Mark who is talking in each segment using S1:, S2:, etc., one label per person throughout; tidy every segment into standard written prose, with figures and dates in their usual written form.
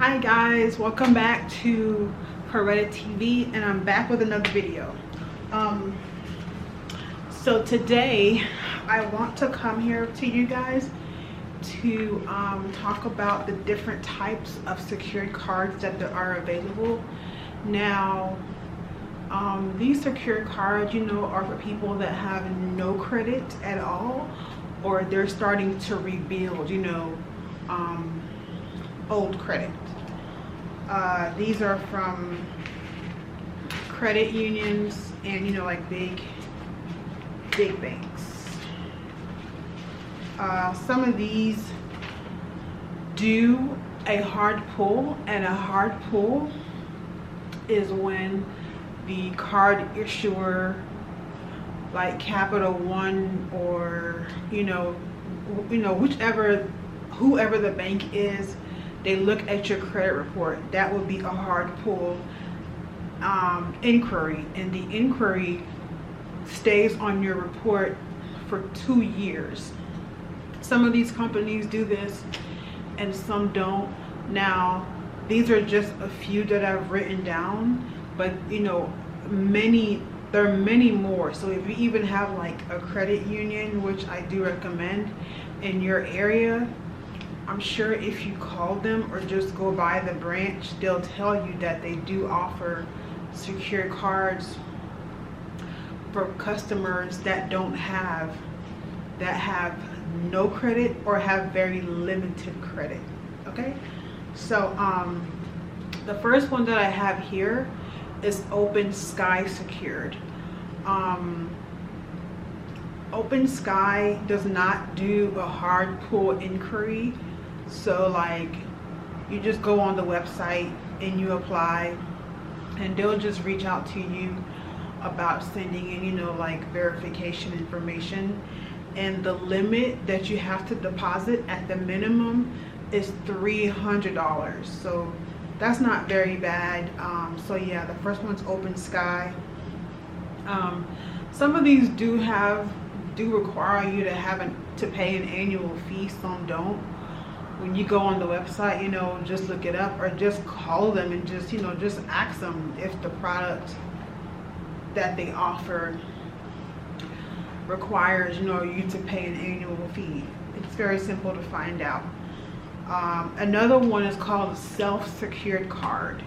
S1: Hi guys, welcome back to Coretta TV, and I'm back with another video. So today I want to come here to you guys to talk about the different types of secured cards that there are available. Now, these secured cards, are for people that have no credit at all, or they're starting to rebuild, old credit. These are from credit unions and like big banks. Some of these do a hard pull, and a hard pull is when the card issuer, like Capital One, or whoever the bank is, they look at your credit report. That would be a hard pull inquiry, and the inquiry stays on your report for 2 years. Some of these companies do this and some don't. Now, these are just a few that I've written down, but there are many more. So if you even have like a credit union, which I do recommend in your area, I'm sure if you call them or just go by the branch, they'll tell you that they do offer secure cards for customers that have no credit or have very limited credit. Okay, so the first one that I have here is Open Sky Secured. Open Sky does not do a hard pull inquiry. So like, you just go on the website and you apply, and they'll just reach out to you about sending in like verification information. And the limit that you have to deposit at the minimum is $300. So that's not very bad. So yeah, the first one's Open Sky. Some of these do require you to pay an annual fee. Some don't. When you go on the website, just look it up, or just call them and just ask them if the product that they offer requires you to pay an annual fee. It's very simple to find out. Another one is called a self-secured card.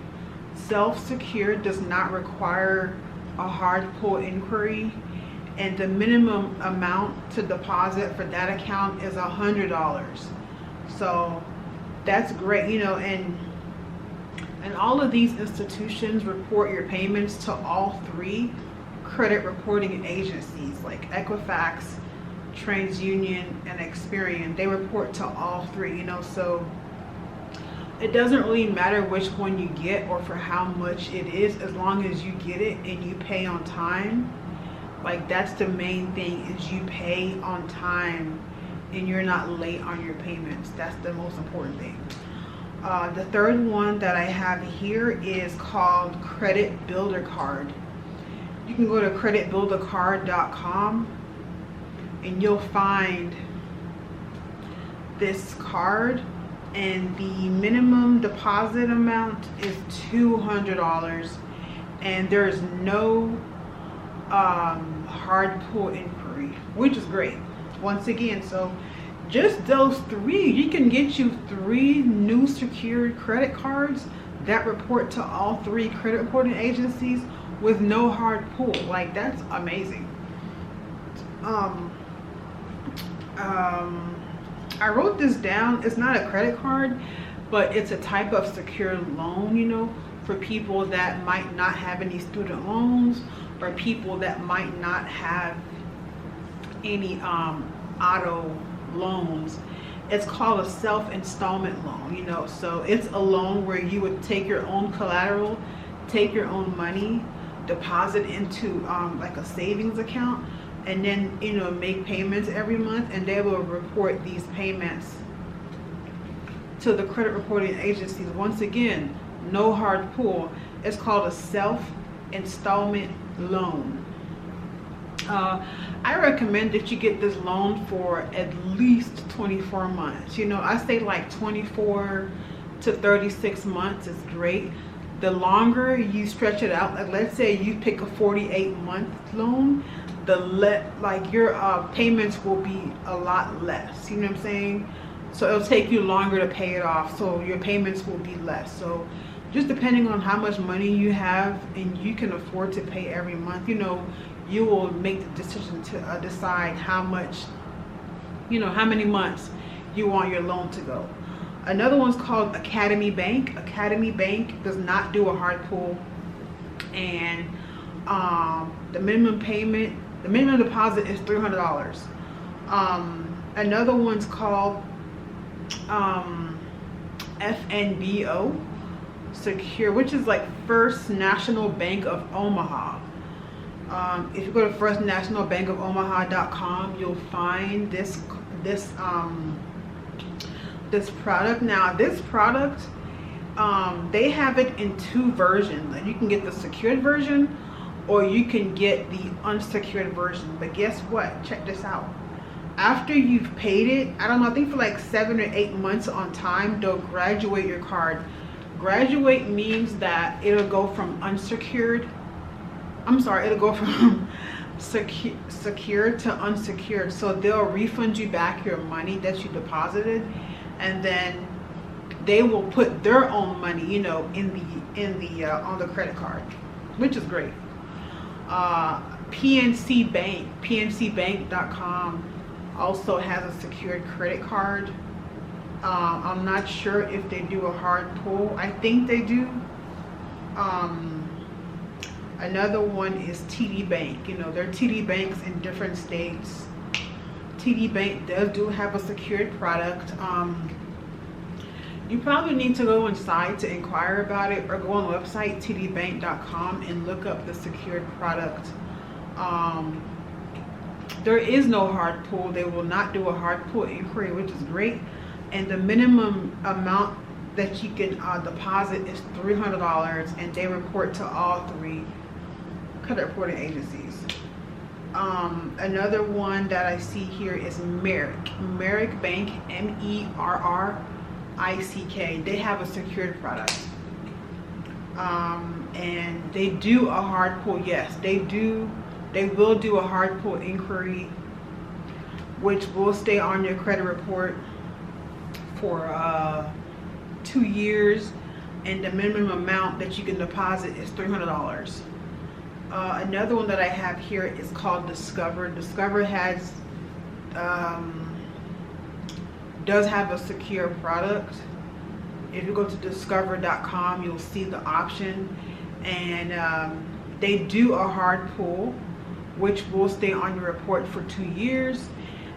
S1: Self-secured does not require a hard pull inquiry, and the minimum amount to deposit for that account is $100. So that's great, and all of these institutions report your payments to all 3 credit reporting agencies, like Equifax, TransUnion, and Experian. They report to all 3, so it doesn't really matter which one you get or for how much it is, as long as you get it and you pay on time. Like, that's the main thing, is you pay on time and you're not late on your payments. That's the most important thing. The third one that I have here is called Credit Builder Card. You can go to creditbuildercard.com and you'll find this card, and the minimum deposit amount is $200, and there's no hard pull inquiry, which is great. Once again, so just those 3, you can get you 3 new secured credit cards that report to all 3 credit reporting agencies with no hard pull. Like, that's amazing. I wrote this down. It's not a credit card, but it's a type of secured loan, for people that might not have any student loans, or people that might not have any auto loans. It's called a self-installment loan, so it's a loan where you would take your own collateral, take your own money, deposit into like a savings account, and then make payments every month, and they will report these payments to the credit reporting agencies. Once again, no hard pull. It's called a self-installment loan. I recommend that you get this loan for at least 24 months. I say like 24 to 36 months is great. The longer you stretch it out, like let's say you pick a 48-month loan, your payments will be a lot less. You know what I'm saying? So it'll take you longer to pay it off, so your payments will be less. So just depending on how much money you have and you can afford to pay every month, you know, you will make the decision to decide how much, you know, how many months you want your loan to go. Another one's called Academy Bank. Academy Bank does not do a hard pull, and the minimum deposit is $300. Another one's called FNBO Secure, which is like First National Bank of Omaha. If you go to firstnationalbankofomaha.com, you'll find this product. Now this product, they have it in two versions. Like you can get the secured version or you can get the unsecured version. But guess what? Check this out. After you've paid it, I don't know, I think for like 7 or 8 months on time, they'll graduate your card. Graduate means that it'll go from unsecured, it'll go from secured to unsecured. So they'll refund you back your money that you deposited, and then they will put their own money, you know, on the credit card, which is great. PNC Bank, PNCbank.com also has a secured credit card. I'm not sure if they do a hard pull. I think they do. Another one is TD Bank. You know, there are TD Banks in different states. TD Bank do have a secured product. You probably need to go inside to inquire about it, or go on the website tdbank.com and look up the secured product. There is no hard pull. They will not do a hard pull inquiry, which is great. And the minimum amount that you can deposit is $300, and they report to all 3 credit reporting agencies. Another one that I see here is Merrick Bank, MERRICK. They have a secured product, and they do a hard pull. Yes, they will do a hard pull inquiry, which will stay on your credit report for 2 years, and the minimum amount that you can deposit is $300. Another one that I have here is called Discover. Discover does have a secure product. If you go to discover.com, you'll see the option, and they do a hard pull, which will stay on your report for 2 years,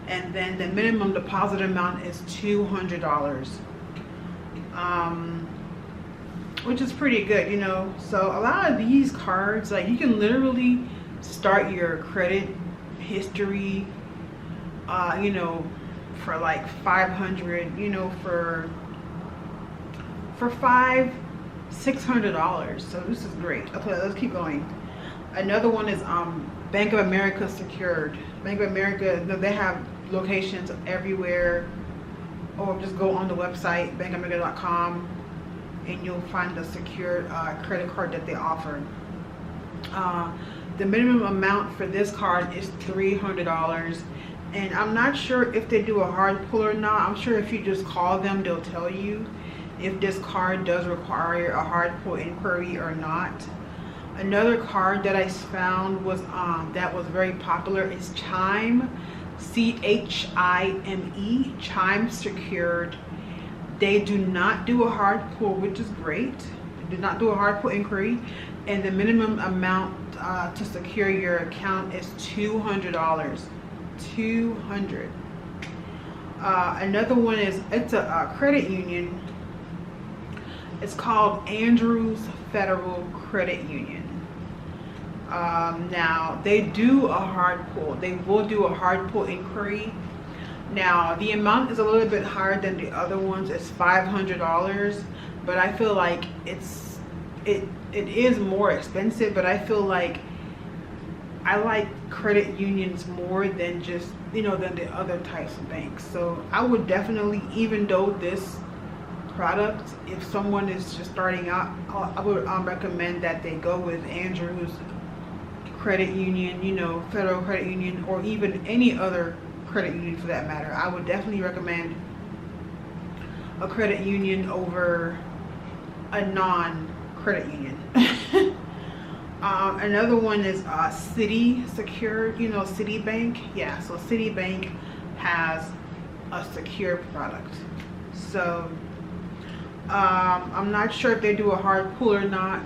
S1: and then the minimum deposit amount is $200, which is pretty good, you know. So a lot of these cards, like, you can literally start your credit history, you know, for like $500, you know, for $600. So this is great. Okay, let's keep going. Another one is Bank of America secured. Bank of America, they have locations everywhere, or just go on the website bankofamerica.com and you'll find the secure credit card that they offer. The minimum amount for this card is $300, and I'm not sure if they do a hard pull or not. I'm sure if you just call them, they'll tell you if this card does require a hard pull inquiry or not. Another card that I found was that was very popular is Chime, CHIME, Chime Secured. They do not do a hard pull, which is great. They do not do a hard pull inquiry, and the minimum amount to secure your account is $200. $200. Another one is, it's a credit union. It's called Andrews Federal Credit Union. Now they do a hard pull. They will do a hard pull inquiry. Now the amount is a little bit higher than the other ones. It's $500, but I feel like it is more expensive. But I feel like I like credit unions more than just, you know, than the other types of banks. So I would definitely, even though this product. If someone is just starting out, I would recommend that they go with Andrews Credit Union, you know, Federal Credit Union, or even any other credit union for that matter. I would definitely recommend a credit union over a non-credit union. Another one is Citi Secured, you know, Citibank. Yeah, so Citibank has a secure product. So I'm not sure if they do a hard pull or not.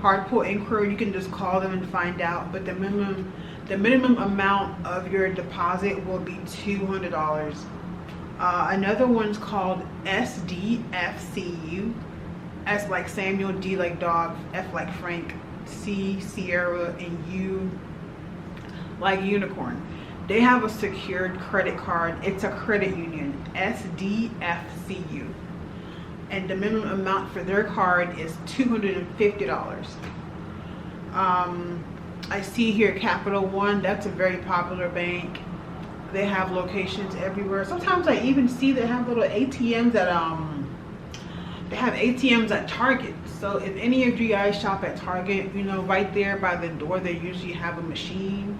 S1: Hard pull inquiry, you can just call them and find out, but the minimum amount of your deposit will be $200. Another one's called SDFCU. S like Samuel, D like dog, F like Frank, C Sierra, and U like unicorn. They have a secured credit card. It's a credit union, SDFCU. And the minimum amount for their card is $250. I see here Capital One, that's a very popular bank. They have locations everywhere. Sometimes I even see they have little ATMs at Target. So if any of you guys shop at Target, you know, right there by the door they usually have a machine.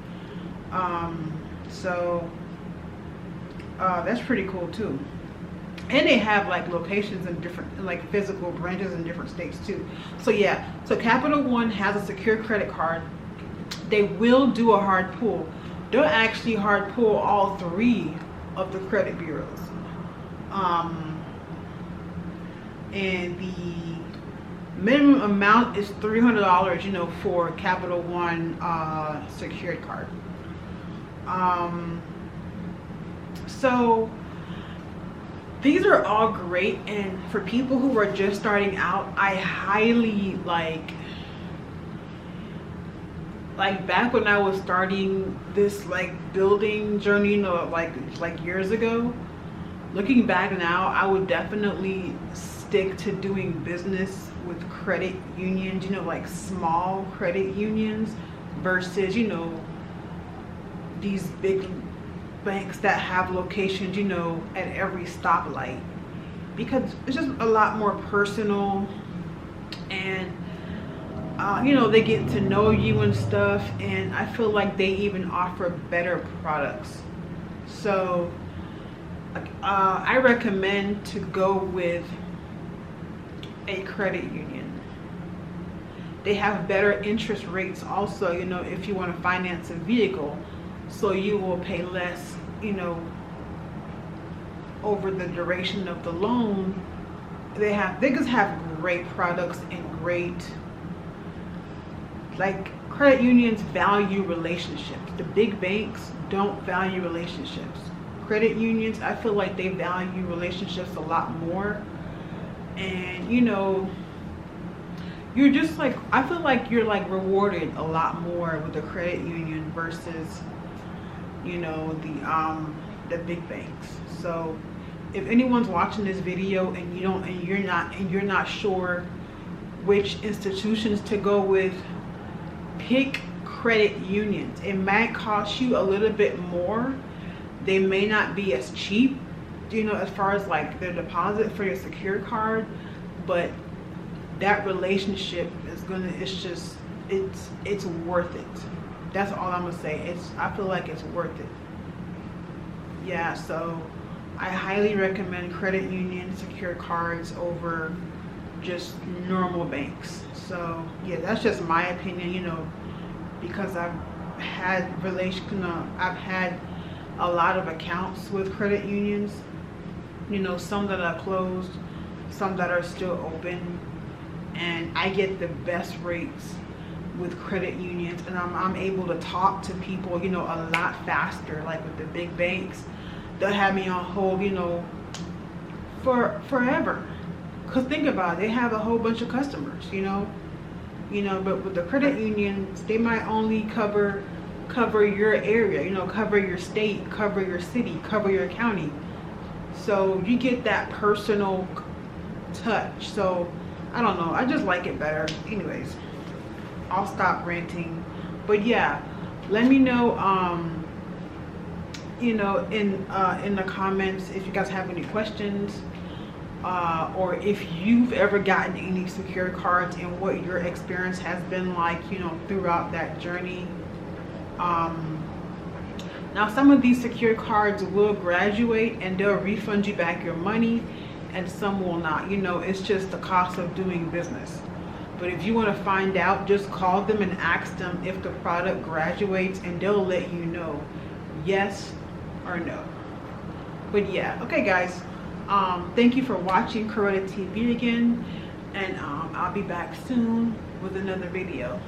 S1: That's pretty cool too. And they have like locations in different, like physical branches in different states too. So yeah, so Capital One has a secure credit card. They will do a hard pull. They'll actually hard pull all three of the credit bureaus. And the minimum amount is $300, you know, for Capital One secured card. So these are all great, and for people who are just starting out, I highly like back when I was starting this like building journey, you know, like years ago, looking back now, I would definitely stick to doing business with credit unions, you know, like small credit unions versus, you know, these big banks that have locations, you know, at every stoplight, because it's just a lot more personal, and you know, they get to know you and stuff, and I feel like they even offer better products. So I recommend to go with a credit union. They have better interest rates also, you know, if you want to finance a vehicle, so you will pay less, you know, over the duration of the loan. They just have great products and great, like, credit unions value relationships. The big banks don't value relationships. Credit unions, I feel like they value relationships a lot more. And you know, you're just like, I feel like you're like rewarded a lot more with the credit union versus, you know, the big banks. So if anyone's watching this video and you're not sure which institutions to go with, pick credit unions. It might cost you a little bit more. They may not be as cheap, you know, as far as like their deposit for your secure card, but that relationship is it's worth it. That's all I'm gonna say. I feel like it's worth it. Yeah, so I highly recommend credit union secure cards over just normal banks. So yeah, that's just my opinion, you know, because I've had a lot of accounts with credit unions, you know, some that are closed, some that are still open, and I get the best rates with credit unions, and I'm able to talk to people, you know, a lot faster. Like with the big banks, they'll have me on hold, you know, for forever. Cause think about it, they have a whole bunch of customers, you know, but with the credit unions, they might only cover your area, you know, cover your state, cover your city, cover your county. So you get that personal touch. So I don't know, I just like it better. Anyways, I'll stop ranting. But yeah, let me know, you know, in the comments if you guys have any questions. or if you've ever gotten any secured cards and what your experience has been like, you know, throughout that journey. Now some of these secured cards will graduate and they'll refund you back your money, and some will not. You know, it's just the cost of doing business. But if you want to find out, just call them and ask them if the product graduates, and they'll let you know yes or no. But yeah, okay guys, thank you for watching Coretta TV again, and I'll be back soon with another video.